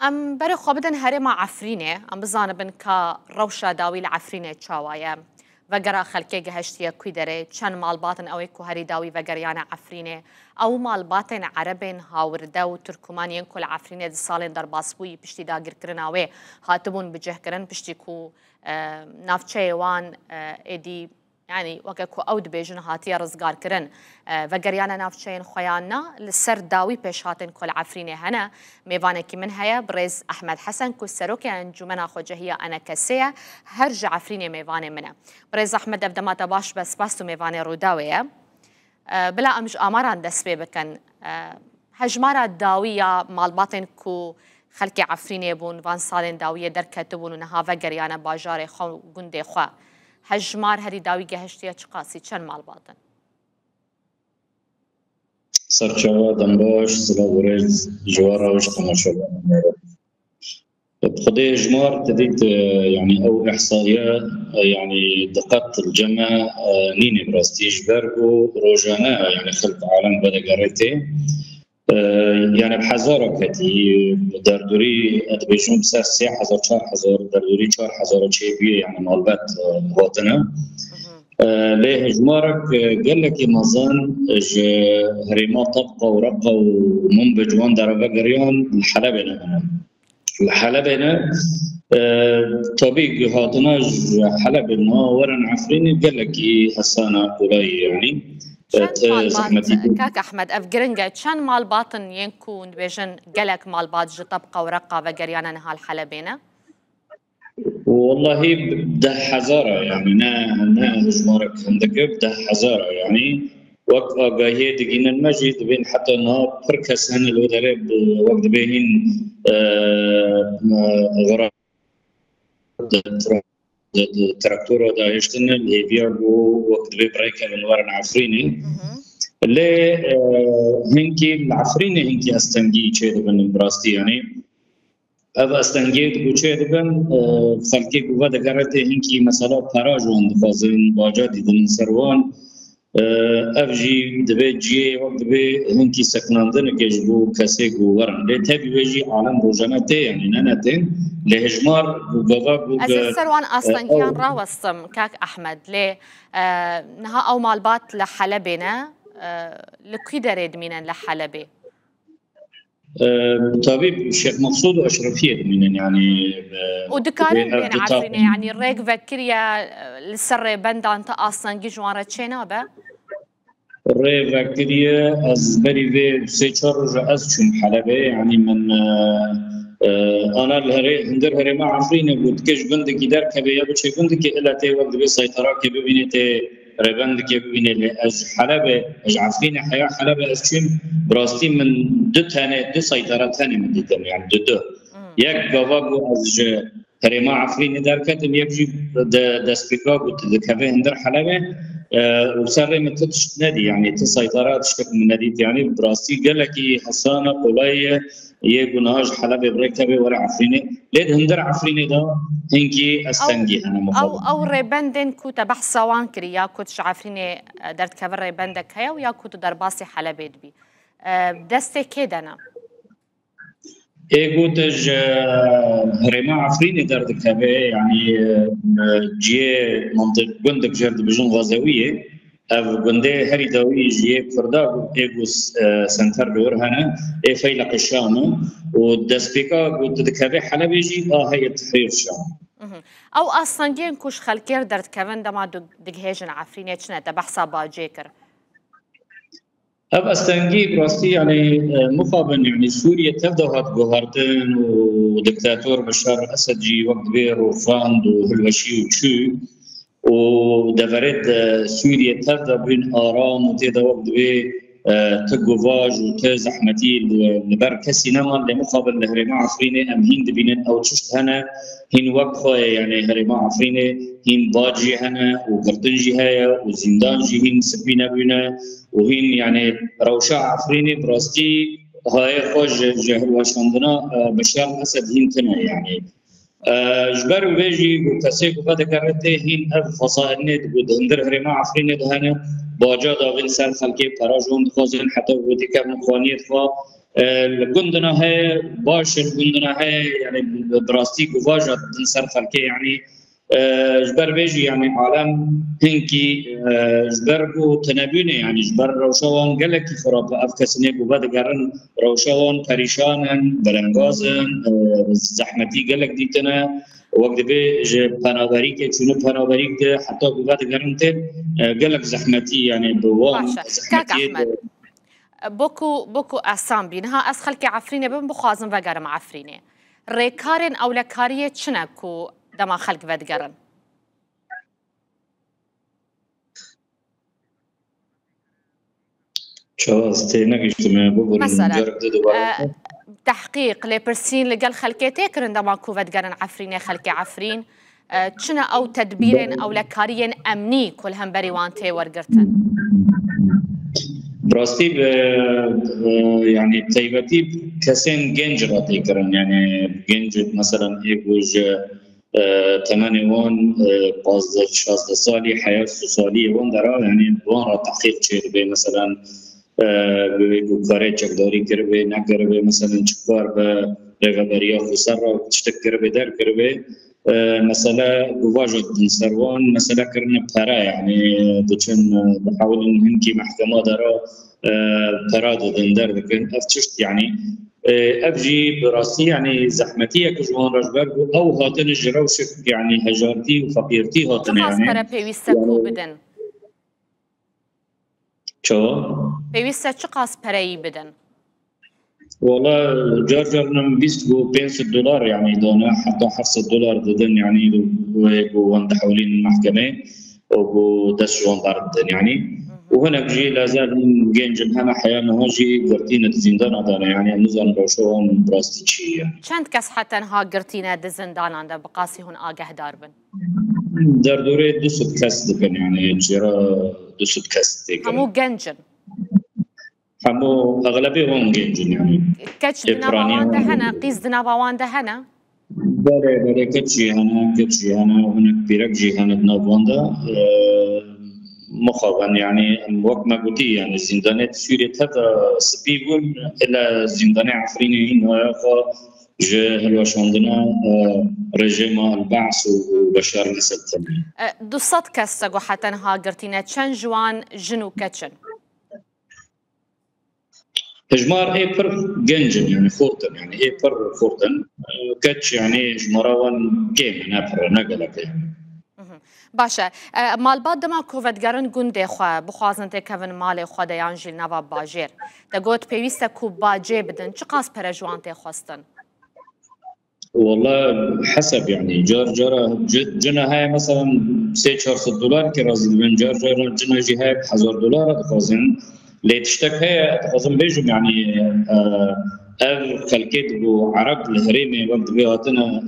ام بر خوابدن هرما عفرینه ام بزانبن که روشا داوی لعفرینه چاوایا وگرا خلکه گهشتیه کوی داره چند مالباتن اوی که هری داوی وگریان عفرینه او مالباتن عربین هاورده و ترکمانین کل عفرینه دی سالین در باسبوی پشتی داگر کرن اوی هاتبون بجه کرن پشتی کو نافچه وان ایدی يعني وكو أود بيجن هاتيا رزقار كرن وقريانا نافشين خويانا لسر داوي بيشاتن كل عفريني هنا ميفانا كي من هيا بريز أحمد حسن كو سروكي أنجمنا خوجهية أنا كسية هرجع عفريني ميفانا منا بريز أحمد أبدا ما تباش بس باستو ميفانا روداوية بلا أمج آماران دسبي بكن هجمارا داوية مال باطن كو خلقي عفريني بون وان سالين داوية در كتبون ونها وقريانا باجاري خو قندي خوا هجمار هری داوی گهشتیه چقاسی چند مال باطن سرچاوا دنباش سلا ورز جوارا وش تماشا بخدي هجمار تديت يعني او احصائيات يعني دقت الجمع نيني براستي جبرو روجانا يعني خلق عالم بدا قريتي يعني بحزارة كتي دردوري ادبيجون بسر 3000 4000 دردوري 4000 تشيبي يعني مالبات هاتنا ليه هجمارك قال لك مازن هريما طبقة ورقة ومنبج وان دربة قريان الحلبنا طبيعي هاتنا حلبنا ورن عفرين قال لك حسانة قولي يعني كاك أحمد أفجرنجا كان مال باطن ينكون بيجن قلق مال باط طبقة ورقة وقريانا نها الحلبينة والله بده حزارة يعني نا هجمارك عندك بده حزارة يعني وقت أجاهي دقينا المجد بين حتى نها بركس هن الودرب وقت بينين غرام التراكتور دا يشتن اللي بيرجو وقت بيبريك من ورن عفريني اللي هنكي العفريني هنكي استنجي شيء بن براستي يعني هذا استنجي بوشيء بن خلقي قوة دكارته هنكي مثلا باراج وند فازن باجادي دن سروان افجي دبي وقت بي هنكي سكناندن كجبو كسيق ورن لي تبي بيجي عالم روجانته يعني نانتين لهجمار بوغا أزل سروان أصلا كان راوستم كاك أحمد ليه نها أو مالبات لحلبنا لكي دريد مينا لحلبي طبيب الشيخ مقصود وأشرفية من يعني ودكارين بين عفرين يعني الريق فكريا للسر بندا أنت أصلا جيجوان رتشينا الريق فكريا از بري في سيشار از شم حلبة يعني من أنا الهري هندر هري ما عفرين بود كش بندك يدار كبيا بتشي بندك إلا تي وقت بسيطرة كبيني تي ربند كبيني لأج حلبة أج عفرين حياة حلبة أشيم براستي من دو سيطرة ثانية من ديتم يعني دو يك جوابو أج هري ما عفرين دار كتم يجي دسبيكا قلت ذكره هندر حلبة وسر متلتش نادي يعني تسيطرات تشتك من نادي يعني براستي قال لك حسانة قلية يجوناج حلبة بركبة ورا عفريني ليه هندر عفريني ده هنكي استنجي أنا مقابل أو ريبندن كوتا بحث سوان كري يا كوتش عفريني درت كبر ريبندك هيا ويا كوتا درباسي حلبة بي دستي كده أنا إيجوتج هرما عفريني درت كبه يعني جي منطق جندك جرد بجون غازوية أو جندي هري داوي جي فردا إيجوس سنتر دور هنا فيلق الشام ودسبيكا قلت كبه حلبي جي هي تحرير الشام أو أصلا جين كوش خلكير درت كمان دما دقهيجن عفريني تشنا تبحثا باجيكر أب استنجي براستي يعني مقابل يعني سوريا تبدأ هاتجوهرتين ودكتاتور بشار الأسد جي وقت بير وفاند وهلوشي وشو ودفرت سوريا تبدأ بين آرام وتبدأ وقت بير تجوفاج وتزحمتي لبركة نما لمقابل لهرما عفريني أم هند بينن أو تشت هنا هن وقفة يعني هرما عفريني هن باجي هنا وقرطنجي هيا وزندان جي هن سبينا بينا وهن يعني روشا عفريني براستي هاي خوش جهل وشاندنا بشار الأسد هن تنا يعني جبر وبيجي وكسيك وقد كرته هن أف فصائل نت ودهندر هرما عفريني دهنا باجا داغل سر خلقي براجون خوزن حتى ودي كم خوانيت خوا الجندنا هي باش الجندنا هي يعني براستيك وفاجت نصر خلكي يعني جبر بيجي يعني عالم هنكي جبركو تنابيني يعني جبر روشوان قالك خراب افكسنيك وبعد قرن روشوان پریشانن بلنگازن زحمتي قالك ديتنا وقت بي پناهبری که چونه پناهبری ده حتی بعد قرن ته قالك زحمتي يعني بوان زحمتي بوكو اسام بينها اس خلكي عفرينه بم بخوازم وگرم عفرينه ريكارن او لكاريه چنكو دما خلق ودگرن مثلا تحقيق لبرسين لقال خلكي تكرن دما كو ودگرن عفرينه خلكي عفرين چنا او تدبيرن او لكارين امني كل هم بريوانتي ورقرتن براستي يعني تيبتي كسين جنج راتي كرن يعني جنج مثلا يجوز 8 15 16 صالي حياه سوساليه وان درا يعني وان تحقيق شيء بي مثلا بكاري چقداري كربي نكربي مثلا چكار به رغبريا خسر تشتكر بدر كربي مثلا بواجد سروان مثلا كرنا بترا يعني دچن بحاول ان هنكي محكمه دارا تراد دندر لكن افتشت يعني ابجي براسي يعني زحمتيه كجوان رجبر او هاتن جروشك يعني هجارتي وفقيرتي هاتن يعني ترى بيويستكو بدن شو بيويست چقاس پري بدن والله جرجرنا بيست بو $5 يعني دونا حتى $5 ددن يعني وانت حوالين المحكمة وبو دسجون باردن يعني وهنا بجي لازال جنجن هنا حيانا هاجي قرتينة زندان دانا يعني نزل روشوان براستيشية چند كس حتى ها قرتينة زندان عند بقاسي هون آگه داربن در دوره 200 كس دكن يعني جرا 200 كس دكن همو جنجن همو اغلبيهم جنجن يعني كتش دناباوان دهنا قيس دناباوان دهنا بله كتشي هنا وهناك بيرك جي هنا دناباوان ده مخابن يعني وقت ما قلتي يعني الزندانات سوريا هذا سبيبون الى زندان عفريني هنا جه الوشاندنا رژیم البعث وبشار الاسد دوصد كسجو حتى نها قرتينا چن جوان جنو كتشن هجمار اي بر جنجن يعني فورتن يعني اي بر فورتن كتش يعني جمراوان كيم نابر نقلك يعني باشا مال بعد ما كوفيد قرن قندي خوا بخوازن تكفن مالي خوا ديان جيل نوا باجير تقوت بيويستا كو باجي بدن چقاس پر جوان تخواستن والله حسب يعني جار جنا هاي مثلا $400 كرازي من جار جنا جي هاي $1000 تخوزن ليتشتك هي تخوزن بيجم يعني خلكيت بو عرب الهريمي وقت بيهاتنا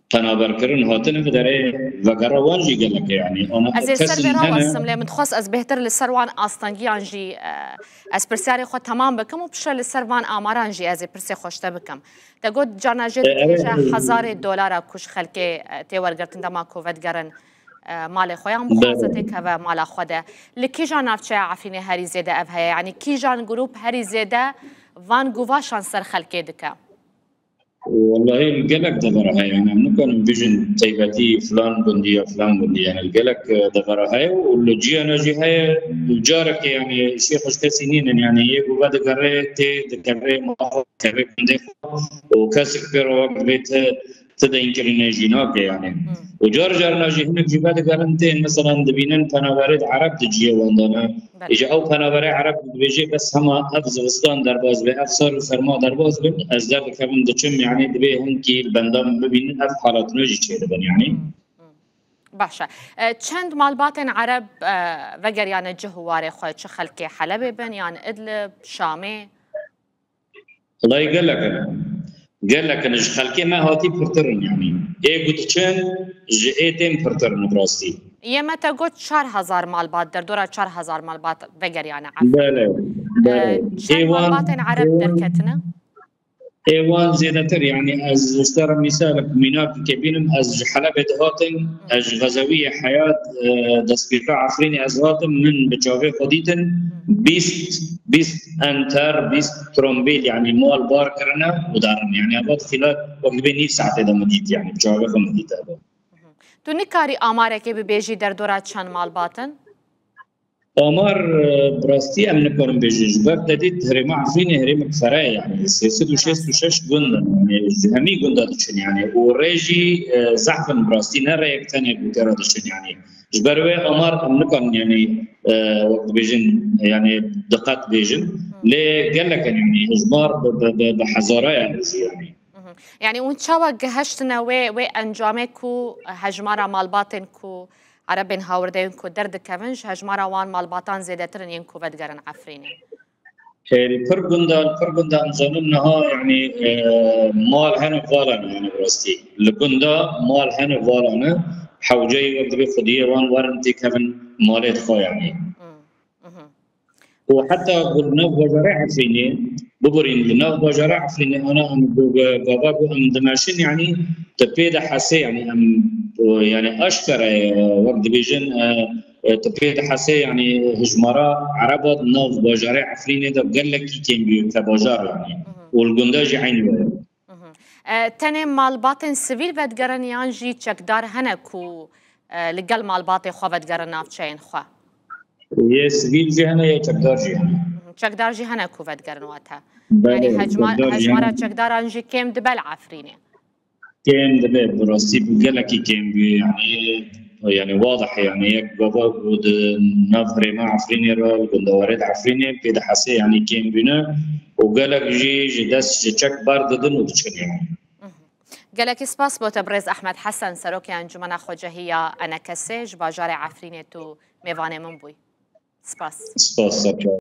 تنابركرن هاتن بدري وقرا وانجي قالك يعني انا از سرور واسم لي متخص از بهتر لسروان استنجي انجي از برساري خو تمام بكم وبشر لسروان امارانجي از برسي خوشته بكم تقول جاناجت $1000 كوش خلكي تي ورغرتن دما كوفيد قرن مال خويا مخازتك هذا مال خوده لكي جان نافچه عفينه هري زيده اف هي يعني كي جان جروب هري زيده فان جوفاشان سر خلكي دكا والله القلق دبرها يعني نكون فيجن تيباتي فلان بندية يعني القلق دبرها واللوجيا نجي هاي الجارك يعني شيخ سنين يعني يجوا بعد قريت ذكرت ما كريت عنده وكاسك بيرو بيت تدين كرينا جيناك يعني وجار ناجي هناك جباد قرنتين مثلا دبينن فنوارد عرب تجي واندانا إجا أو فنوارد عرب بيجي بس هما أفز وستان درباز به أفسر وفرما درباز به أزداد كمان دشم يعني دبي هنكي البندام ببين أف حالات نجي كده يعني باشا چند مالباتن عرب وگر يعني جهواري خوي چه خلكي حلب بن يعني إدلب شامي الله قال لك أنا خلكي ما هاتي برترن يعني إيه قلت كان جئتين برترن براستي يما تقول 4000 مالبات در دورة 4000 مالبات وگر يعني عفوا بله چند مالباتن عرب دركتنا ايوان زيادتر يعني از اشترى مثال مناك كبيرم از حلب هاتن از غزوية حياة دسبيقة عفريني از هاتن من بجاوه خديتن 20 انتر 20 ترومبيل يعني مال بار كرنا ودارن يعني اباد خلال وقت بين ساعة دا مديت يعني بجاوه خمديت اباد تو نکاری آماره که ببیجی در دورات چند مال باتن؟ آمار براستي أمن كون بجبر تديت هرم عفرين هرم كفراء يعني سياسة وشش جندة يعني همي جندة دشن يعني وريجي زحفن براستي نرى يكتني بكرة دشن يعني جبروي أمار أمن كون يعني وقت بيجن يعني دقات بيجن لقال لك يعني إجبار بحزارة يعني يعني اون چاوا گهشتنا و انجامه کو هجمارا مالباتن کو عربين هاوردين کو درد كفنش هجمارا وان مالباتان زيادترن ينكو بدقرن عفريني الفرقندا نظنها يعني مال هنا فالنا يعني براستي الفرقندا مال هنا فالنا حوجي وقت بخديه وان ورنتي كفن مالت خو يعني وحتى قلنا بجرع عفريني ببرين لنا بجرع عفريني انا ام بابا ام دماشين يعني تبيد حسي يعني ام يعني اشكر وقت بيجن تبيد حسي يعني هجمرا عربات ناف بجرع عفريني ده قال لك كيم بيو كبجار يعني والجنداجي عيني تاني مالباتن سيفيل بدقرن يانجي تشكدار هنكو لقال مالباتي خو بدقرن نافشين خو يا سيفيل جهنا يا تشكدار جهنا تشكدار جهنا كو بدقرن واتها يعني هجمارا تشكدار انجي كيم دبل عفريني كيم دبل براستي بقال لك كيم يعني واضح يعني يك بابا بود نفر ما عفريني را بود وارد عفريني كده حسي يعني كيم بنا وقال لك جي داس تشك برد دن وتشكل يعني قالك سباس بو تبرز احمد حسن سروكي انجمن خوجهيه انا كسيج باجار عفريني تو ميواني من بوي سباس